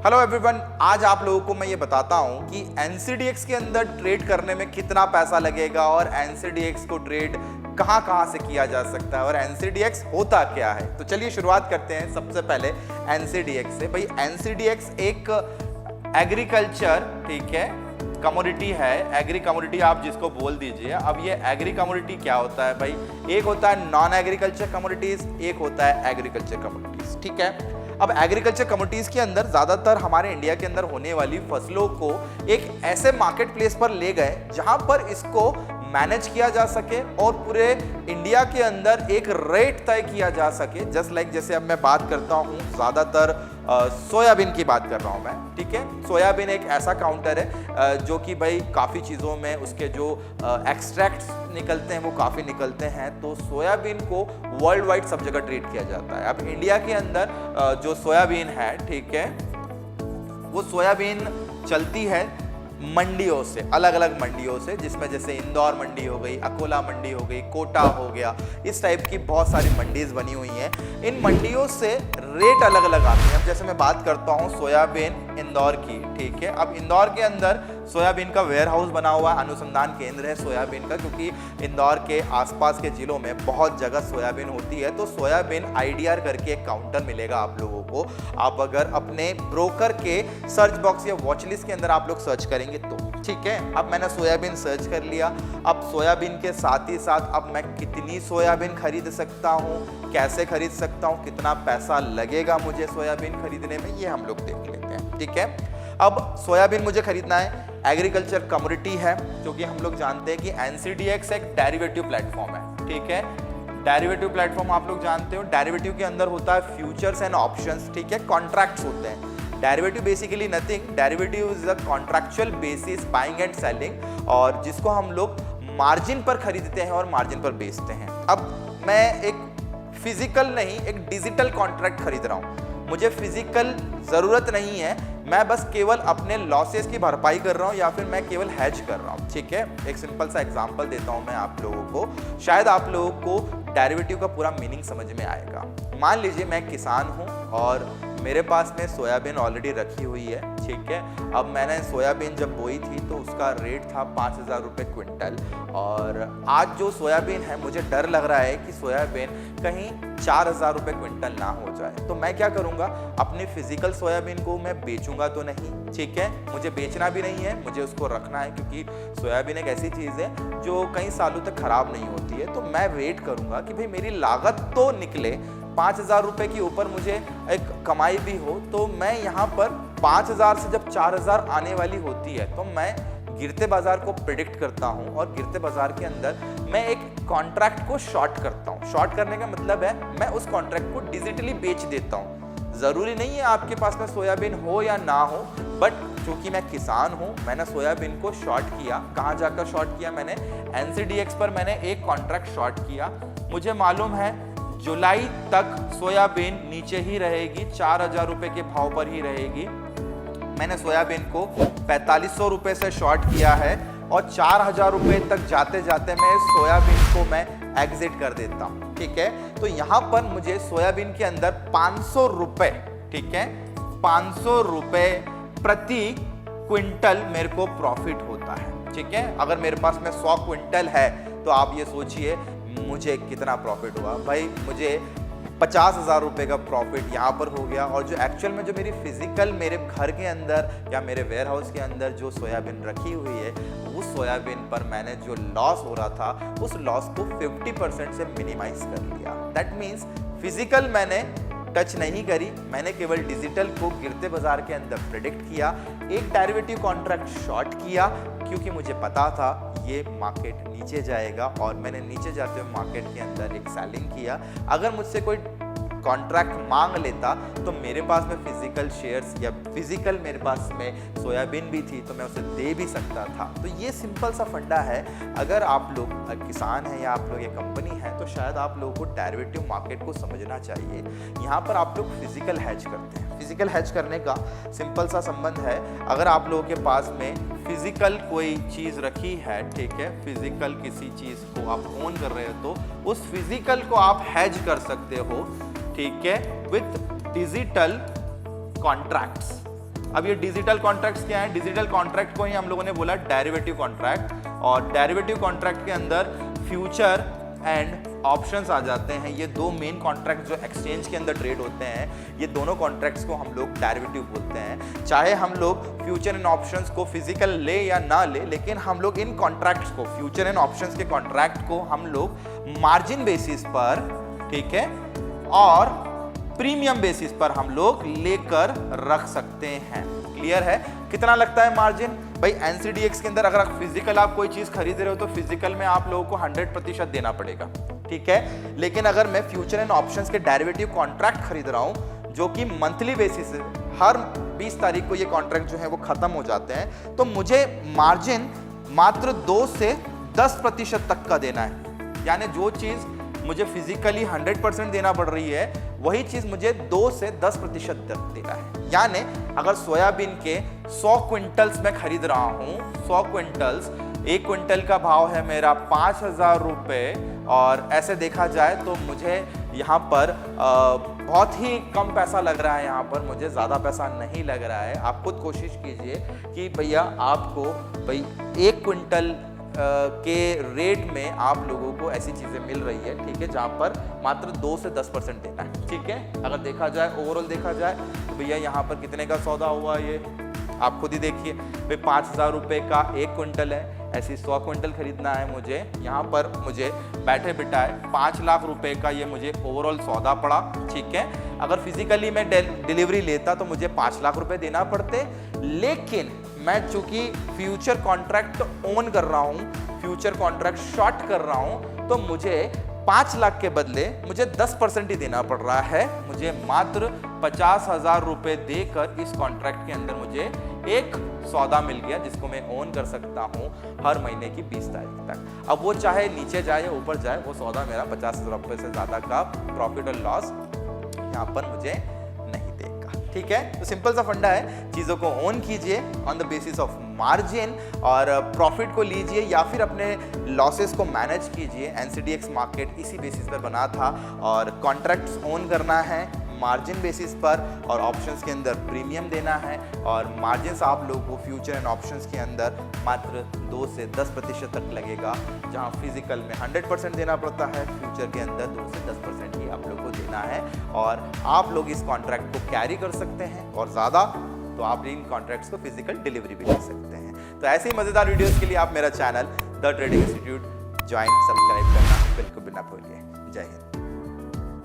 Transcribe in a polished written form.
Hello everyone, आज आप लोगों को मैं ये बताता हूँ कि एनसीडीएक्स के अंदर ट्रेड करने में कितना पैसा लगेगा और एनसीडीएक्स को ट्रेड कहाँ कहाँ से किया जा सकता है और एनसीडीएक्स होता क्या है। तो चलिए शुरुआत करते हैं सबसे पहले एनसीडीएक्स से। भाई एनसीडीएक्स एक एग्रीकल्चर, ठीक है, कमोडिटी है। एग्री कमोडिटी आप जिसको बोल दीजिए। अब ये एग्री कमोडिटी क्या होता है भाई? एक होता है नॉन एग्रीकल्चर कमोडिटीज, एक होता है एग्रीकल्चर कमोडिटीज, ठीक है। अब एग्रीकल्चर कमोडिटीज के अंदर ज्यादातर हमारे इंडिया के अंदर होने वाली फसलों को एक ऐसे मार्केट प्लेस पर ले गए जहां पर इसको मैनेज किया जा सके और पूरे इंडिया के अंदर एक रेट तय किया जा सके। जस्ट लाइक जैसे अब मैं बात करता हूँ ज्यादातर सोयाबीन की बात कर रहा हूँ मैं, ठीक है। सोयाबीन एक ऐसा काउंटर है जो कि भाई काफ़ी चीज़ों में उसके जो एक्सट्रैक्ट्स निकलते हैं वो काफ़ी निकलते हैं। तो सोयाबीन को वर्ल्ड वाइड सब जगह ट्रीट किया जाता है। अब इंडिया के अंदर जो सोयाबीन है, ठीक है, वो सोयाबीन चलती है मंडियों से, अलग अलग मंडियों से, जिसमें जैसे इंदौर मंडी हो गई, अकोला मंडी हो गई, कोटा हो गया, इस टाइप की बहुत सारी मंडीज बनी हुई हैं। इन मंडियों से रेट अलग अलग आते हैं। अब जैसे मैं बात करता हूँ सोयाबीन इंदौर की, ठीक है। अब इंदौर के अंदर सोयाबीन का वेयर हाउस बना हुआ अनुसंधान केंद्र है सोयाबीन का, क्योंकि इंदौर के आसपास के जिलों में बहुत जगह सोयाबीन होती है। तो सोयाबीन आईडीआर करके एक काउंटर मिलेगा आप लोगों को। आप अगर अपने ब्रोकर के सर्च बॉक्स या वॉच लिस्ट के अंदर आप लोग सर्च करेंगे तो, ठीक है। अब मैंने सोयाबीन सर्च कर लिया। अब सोयाबीन के साथ ही साथ अब मैं कितनी सोयाबीन खरीद सकता हूँ, कैसे खरीद सकता हूँ, कितना पैसा लगेगा मुझे सोयाबीन खरीदने में, ये हम लोग देख लेते हैं, ठीक है। अब सोयाबीन मुझे खरीदना है, एग्रीकल्चर कमोडिटी है, क्योंकि हम लोग जानते हैं कि एनसीडीएक्स एक डेरिवेटिव प्लेटफॉर्म है, ठीक है। डेरिवेटिव प्लेटफॉर्म आप लोग जानते हो, डेरिवेटिव के अंदर होता है फ्यूचर्स एंड ऑप्शंस, ठीक है, कॉन्ट्रैक्ट्स होते हैं। Derivative basically nothing, derivative is a contractual basis buying and selling, और जिसको हम लोग मार्जिन पर खरीदते हैं और मार्जिन पर बेचते हैं। अब मैं एक फिजिकल नहीं, एक डिजिटल कॉन्ट्रैक्ट खरीद रहा हूँ। मुझे फिजिकल जरूरत नहीं है, मैं बस केवल अपने लॉसेस की भरपाई कर रहा हूँ या फिर मैं केवल हेज कर रहा हूँ, ठीक है। एक सिंपल सा एग्जांपल देता हूँ मैं आप लोगों को, शायद आप लोगों को डेरिवेटिव का पूरा मीनिंग समझ में आएगा। मान लीजिए मैं किसान हूँ और मेरे पास में सोयाबीन ऑलरेडी रखी हुई है, ठीक है। अब मैंने सोयाबीन जब बोई थी तो उसका रेट था 5,000 रुपये क्विंटल, और आज जो सोयाबीन है मुझे डर लग रहा है कि सोयाबीन कहीं 4,000 रुपये क्विंटल ना हो जाए। तो मैं क्या करूँगा, अपनी फिजिकल सोयाबीन को मैं बेचूंगा तो नहीं, ठीक है, मुझे बेचना भी नहीं है, मुझे उसको रखना है, क्योंकि सोयाबीन एक ऐसी चीज़ है जो कई सालों तक खराब नहीं होती है। तो मैं वेट करूँगा कि भाई मेरी लागत तो निकले, 5,000 रुपये के ऊपर मुझे एक कमाई भी हो। तो मैं यहाँ पर 5,000 से जब 4,000 आने वाली होती है तो मैं गिरते बाजार को प्रिडिक्ट करता हूँ, और गिरते बाजार के अंदर मैं एक कॉन्ट्रैक्ट को शॉर्ट करता हूँ। शॉर्ट करने का मतलब है मैं उस कॉन्ट्रैक्ट को डिजिटली बेच देता हूँ। ज़रूरी नहीं है आपके पास में सोयाबीन हो या ना हो, बट क्योंकि मैं किसान हूँ, मैंने सोयाबीन को शॉर्ट किया। कहाँ जाकर शॉर्ट किया मैंने? एनसीडीएक्स पर मैंने एक कॉन्ट्रैक्ट शॉर्ट किया। मुझे मालूम है जुलाई तक सोयाबीन नीचे ही रहेगी, 4,000 रुपये के भाव पर ही रहेगी। मैंने सोयाबीन को 4,500 रुपये से शॉर्ट किया है, और 4,000 रुपये तक जाते जाते मैं सोयाबीन को मैं एग्जिट कर देता हूँ, ठीक है। तो यहाँ पर मुझे सोयाबीन के अंदर 500 रुपये, ठीक है, 500 रुपये प्रति क्विंटल मेरे को प्रॉफिट होता है, ठीक है। अगर मेरे पास में 100 क्विंटल है तो आप ये सोचिए मुझे कितना प्रॉफिट हुआ। भाई मुझे 50,000 रुपये का प्रॉफिट यहाँ पर हो गया, और जो एक्चुअल में जो मेरी फिजिकल मेरे घर के अंदर या मेरे वेयर हाउस के अंदर जो सोयाबीन रखी हुई है, उस सोयाबीन पर मैंने जो लॉस हो रहा था उस लॉस को 50% से मिनिमाइज कर लिया। दैट मीन्स फिजिकल मैंने टच नहीं करी, मैंने केवल डिजिटल को गिरते बाजार के अंदर प्रेडिक्ट किया। एक डेरिवेटिव कॉन्ट्रैक्ट शॉर्ट किया क्योंकि मुझे पता था ये मार्केट नीचे जाएगा, और मैंने नीचे जाते हुए मार्केट के अंदर एक सेलिंग किया। अगर मुझसे कोई कॉन्ट्रैक्ट मांग लेता तो मेरे पास में फिजिकल शेयर्स या फिजिकल मेरे पास में सोयाबीन भी थी तो मैं उसे दे भी सकता था। तो ये सिंपल सा फंडा है। अगर आप लोग किसान हैं या आप लोग ये कंपनी है तो शायद आप लोगों को डेरिवेटिव मार्केट को समझना चाहिए। यहाँ पर आप लोग फिजिकल हेज करते हैं। फिजिकल हेज करने का सिंपल सा संबंध है, अगर आप लोगों के पास में फिजिकल कोई चीज़ रखी है, ठीक है, फिजिकल किसी चीज़ को आप ओन कर रहे हो तो उस फिजिकल को आप हेज कर सकते हो, ठीक है, विथ डिजिटल कॉन्ट्रैक्ट्स। अब ये डिजिटल कॉन्ट्रैक्ट्स क्या है? डिजिटल कॉन्ट्रैक्ट को ही हम लोगों ने बोला डेरिवेटिव कॉन्ट्रैक्ट, और डेरिवेटिव कॉन्ट्रैक्ट के अंदर फ्यूचर एंड ऑप्शंस आ जाते हैं। ये दो मेन कॉन्ट्रैक्ट जो एक्सचेंज के अंदर ट्रेड होते हैं, ये दोनों कॉन्ट्रैक्ट्स को हम लोग डेरिवेटिव बोलते हैं। चाहे हम लोग फ्यूचर एंड ऑप्शंस को फिजिकल ले या ना ले, लेकिन हम लोग इन कॉन्ट्रैक्ट्स को, फ्यूचर एंड ऑप्शंस के कॉन्ट्रैक्ट को हम लोग मार्जिन बेसिस पर, ठीक है, और प्रीमियम बेसिस पर हम लोग लेकर रख सकते हैं। क्लियर है? कितना लगता है मार्जिन? भाई एनसीडीएक्स के अंदर अगर आप फिजिकल आप कोई चीज खरीद रहे हो तो फिजिकल में आप लोगों को 100% देना पड़ेगा, ठीक है। लेकिन अगर मैं फ्यूचर एंड ऑप्शंस के डेरिवेटिव कॉन्ट्रैक्ट खरीद रहा हूं जो कि मंथली बेसिस है, हर 20 तारीख को ये कॉन्ट्रैक्ट जो है वो खत्म हो जाते हैं, तो मुझे मार्जिन मात्र 2 से 10% तक का देना है। यानी जो चीज मुझे फिजिकली 100% देना पड़ रही है, वही चीज मुझे 2 से 10% देना है। यानी अगर सोयाबीन के 100 क्विंटल्स मैं खरीद रहा हूं, 100 क्विंटल्स, 1 क्विंटल का भाव है मेरा 5,000 रुपये, और ऐसे देखा जाए तो मुझे यहाँ पर बहुत ही कम पैसा लग रहा है, यहाँ पर मुझे ज़्यादा पैसा नहीं लग रहा है। आप खुद कोशिश कीजिए कि भैया आपको भाई 1 क्विंटल के रेट में आप लोगों को ऐसी चीज़ें मिल रही है, ठीक है, जहाँ पर मात्र 2 से 10% देना है, ठीक है। अगर देखा जाए, ओवरऑल देखा जाए तो भैया यहाँ पर कितने का सौदा हुआ, ये आप खुद ही देखिए भाई 5,000 रुपये का 1 क्विंटल है। ऐसी 100 क्विंटल खरीदना है मुझे, यहाँ पर मुझे बैठे बिठाए 5 लाख रुपए का ये मुझे ओवरऑल सौदा पड़ा, ठीक है। अगर फिजिकली मैं डिलीवरी लेता तो मुझे 5 लाख रुपए देना पड़ते, लेकिन मैं चूंकि फ्यूचर कॉन्ट्रैक्ट ओन कर रहा हूँ, फ्यूचर कॉन्ट्रैक्ट शॉर्ट कर रहा हूँ, तो मुझे 5 लाख के बदले मुझे 10% ही देना पड़ रहा है। मुझे मात्र 50,000 रुपए देकर इस कॉन्ट्रैक्ट के अंदर मुझे एक सौदा मिल गया, जिसको मैं ओन कर सकता हूं हर महीने की 20 तारीख तक। अब वो चाहे नीचे जाए या ऊपर जाए, वो सौदा मेरा 50,000 रुपए से ज्यादा का प्रॉफिट और लॉस यहाँ पर मुझे नहीं देगा, ठीक है। तो सिंपल सा फंडा है, चीज़ों को ओन कीजिए on the basis of margin, और प्रॉफिट को लीजिए या फिर अपने लॉसेस को मैनेज कीजिए। एनसीडीएक्स मार्केट इसी बेसिस पर बना था, और कॉन्ट्रैक्ट्स ओन करना है मार्जिन बेसिस पर, और ऑप्शंस के अंदर प्रीमियम देना है, और मार्जिन आप लोगों को फ्यूचर एंड ऑप्शंस के अंदर मात्र 2 से 10% तक लगेगा, जहां फिजिकल में 100% देना पड़ता है, फ्यूचर के अंदर 2 से 10% ही आप लोग को देना है। और आप लोग इस कॉन्ट्रैक्ट को कैरी कर सकते हैं, और ज़्यादा तो आप इन कॉन्ट्रैक्ट्स को फिजिकल डिलीवरी भी कर सकते हैं। तो ऐसे ही मज़ेदार वीडियोज़ के लिए आप मेरा channel the trading institute join, subscribe करना बिल्कुल भी ना भूलिए। जय हिंद।